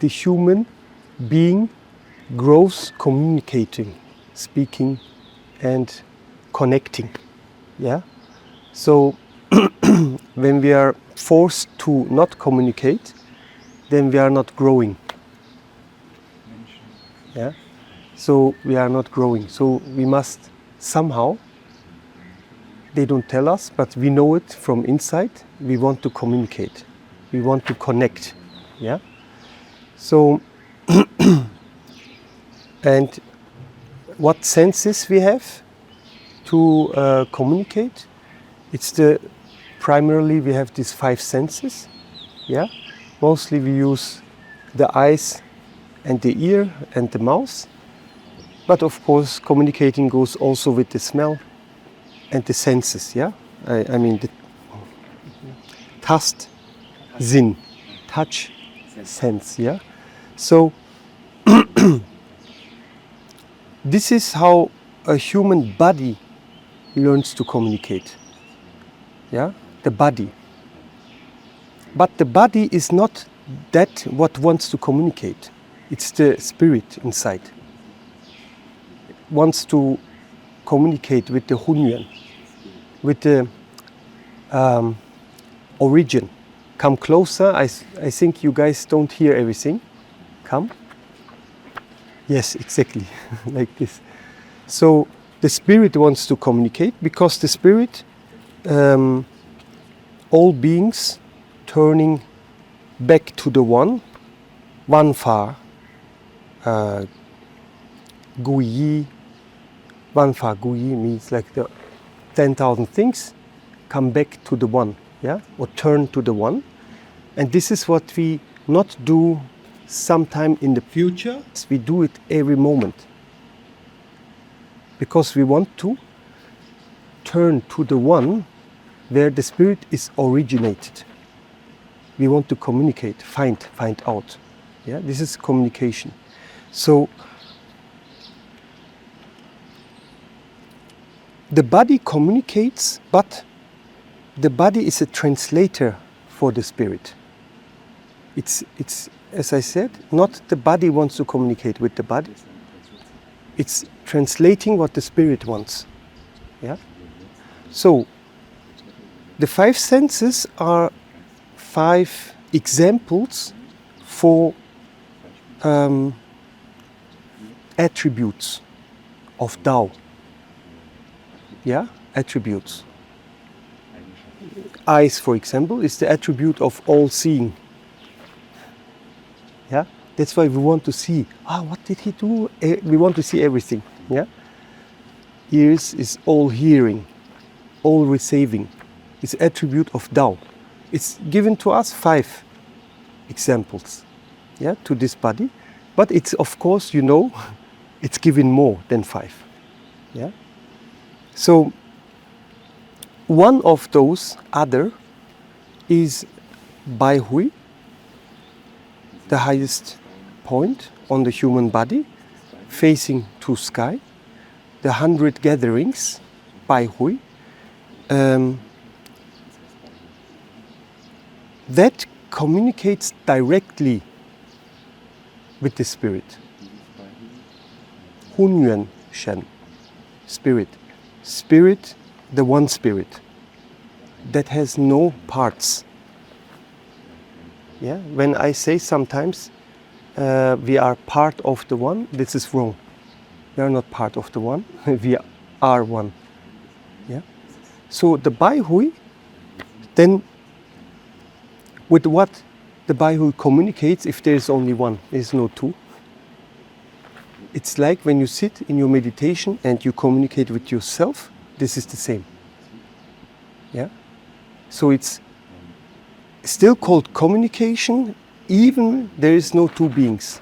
the human being grows communicating, speaking and connecting. Yeah? So when we are forced to not communicate, then we are not growing. Yeah? So we are not growing. So we must somehow, they don't tell us, but we know it from inside, we want to communicate. We want to connect. Yeah? So, and what senses we have to communicate? It's primarily we have these 5 senses. Yeah? Mostly we use the eyes and the ear and the mouth. But of course, communicating goes also with the smell and the senses. Yeah? I mean the taste, Sinn, touch, sense. Yeah? So this is how a human body learns to communicate. Yeah? The body. But the body is not that what wants to communicate. It's the spirit inside. It wants to communicate with the Huiyin, with the origin. Come closer. I think you guys don't hear everything. Come. Yes, exactly. Like this. So the spirit wants to communicate because the spirit, all beings turning back to the one far, Guyi, one far Guyi means like the 10,000 things come back to the one, yeah, or turn to the one. And this is what we not do sometime in the future. We do it every moment because we want to turn to the one where the spirit is originated. We want to communicate, find out. Yeah, this is communication. So the body communicates, but the body is a translator for the spirit. It's as I said, not the body wants to communicate with the body. It's translating what the spirit wants. Yeah. So the 5 senses are 5 examples for attributes of Tao. Yeah, attributes. Eyes, for example, is the attribute of all seeing. Yeah, that's why we want to see. What did he do? We want to see everything. Yeah. Ears is all hearing, all receiving. It's attribute of Tao. It's given to us 5 examples, yeah, to this body, but it's of course, it's given more than 5, yeah. So one of those other is Baihui, the highest point on the human body, facing to sky, the 100 gatherings, Baihui. That communicates directly with the spirit. Huiyin, Shan, spirit. Spirit, the one spirit that has no parts. Yeah? When I say sometimes we are part of the one, this is wrong. We are not part of the one, we are one. Yeah? So the Baihui, then with what the Baihui communicates if there is only one, there is no 2. It's like when you sit in your meditation and you communicate with yourself, this is the same. Yeah? So it's still called communication, even there is no 2 beings.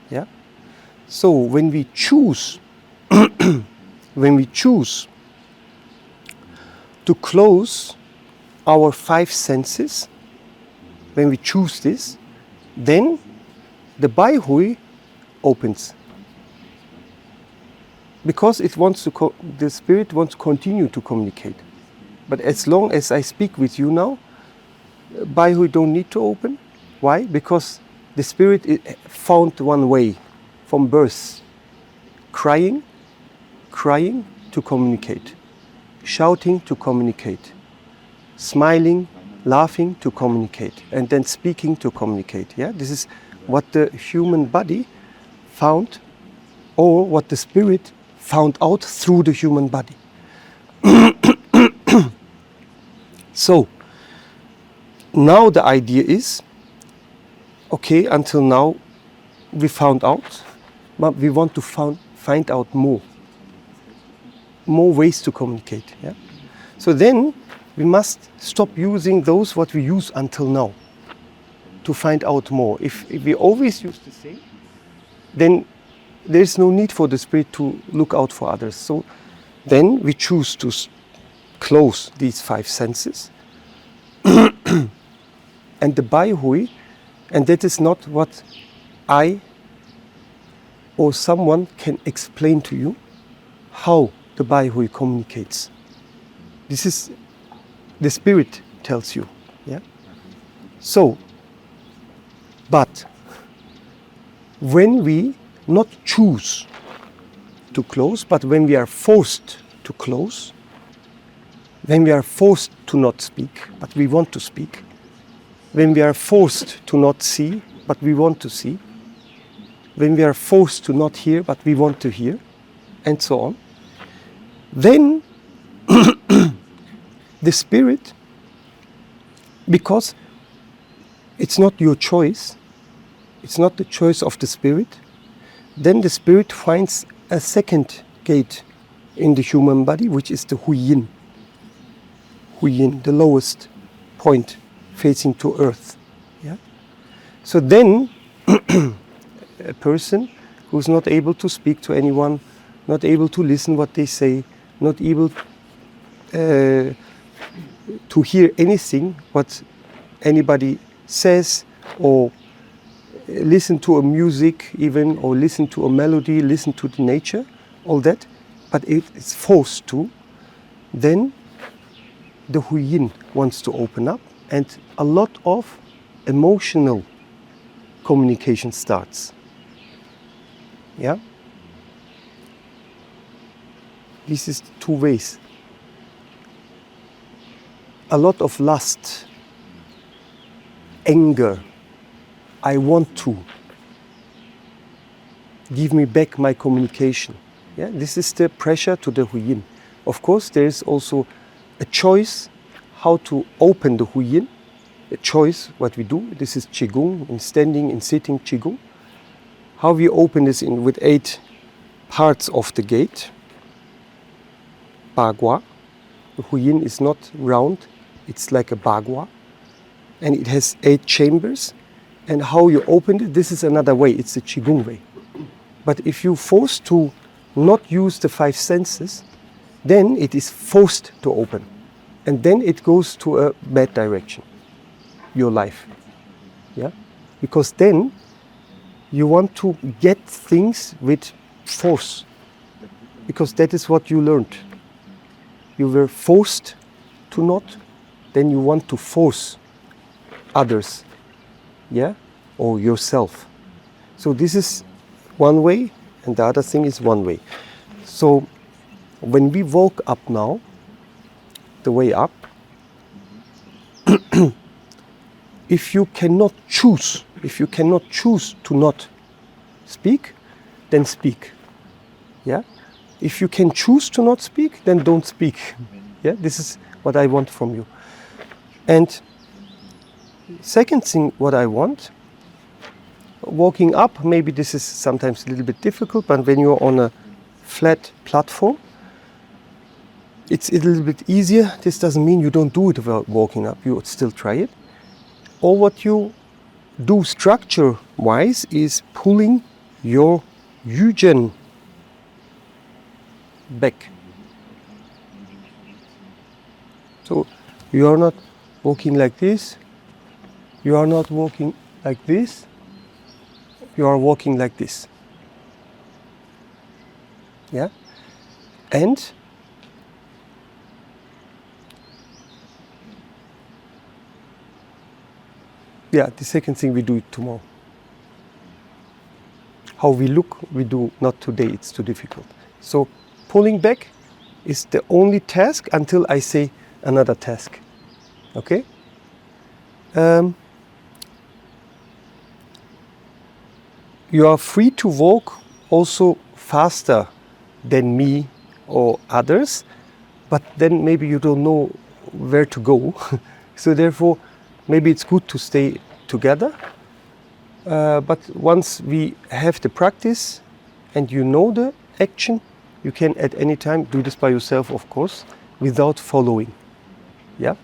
Yeah? So when we choose, to close our 5 senses, when we choose this, then the Baihui opens. Because it wants to the spirit wants to continue to communicate. But as long as I speak with you now, Baihui don't need to open. Why? Because The spirit found one way from birth. Crying to communicate. Shouting to communicate. Smiling, laughing to communicate. And then speaking to communicate. Yeah? This is what the human body found, or what the spirit found out through the human body. So, now the idea is, okay, until now we found out, but we want to find out more ways to communicate. Yeah? So then we must stop using those what we use until now to find out more. If we always use the same, then there's no need for the spirit to look out for others. So then we choose to close these 5 senses. And the Baihui, and that is not what I or someone can explain to you, how the Baihui communicates. This is the spirit tells you. Yeah? So, but when we not choose to close, but when we are forced to close, when we are forced to not speak, but we want to speak, when we are forced to not see, but we want to see, when we are forced to not hear, but we want to hear, and so on, then the spirit, because it's not your choice, it's not the choice of the spirit, then the spirit finds a second gate in the human body, which is the Huiyin. Huiyin, the lowest point facing to earth. Yeah? So then a person who's not able to speak to anyone, not able to listen what they say, not able to hear anything what anybody says, or listen to a music even, or listen to a melody, listen to the nature, all that, but it is forced to, then the Huiyin wants to open up, and a lot of emotional communication starts. Yeah? This is 2 ways. A lot of lust, anger, I want to, give me back my communication. Yeah? This is the pressure to the Huiyin. Of course, there is also a choice how to open the Huiyin, a choice what we do. This is Qigong, in standing, in sitting Qigong. How we open this in with 8 parts of the gate. Bagua. The Huiyin is not round, it's like a bagua. And it has 8 chambers. And how you open it, this is another way, it's the Qigong way. But if you force to not use the 5 senses, then it is forced to open. And then it goes to a bad direction, your life. Yeah? Because then you want to get things with force. Because that is what you learned. You were forced to not, then you want to force others. Yeah? Or yourself. So this is one way, and the other thing is one way. So when we walk up now, the way up, if you cannot choose to not speak, then speak. Yeah? If you can choose to not speak, then don't speak. Yeah? This is what I want from you. And second thing what I want, walking up, maybe this is sometimes a little bit difficult, but when you're on a flat platform, it's a little bit easier. This doesn't mean you don't do it without walking up. You would still try it. Or what you do structure-wise is pulling your Huiyin back. So you are not walking like this. You are not walking like this. You are walking like this. Yeah? And yeah, the second thing we do it tomorrow. how we look, we do not today, it's too difficult. So pulling back is the only task until I say another task. Okay? You are free to walk also faster than me or others, but then maybe you don't know where to go. So therefore, maybe it's good to stay together. But once we have the practice and you know the action, you can at any time do this by yourself, of course, without following. Yeah?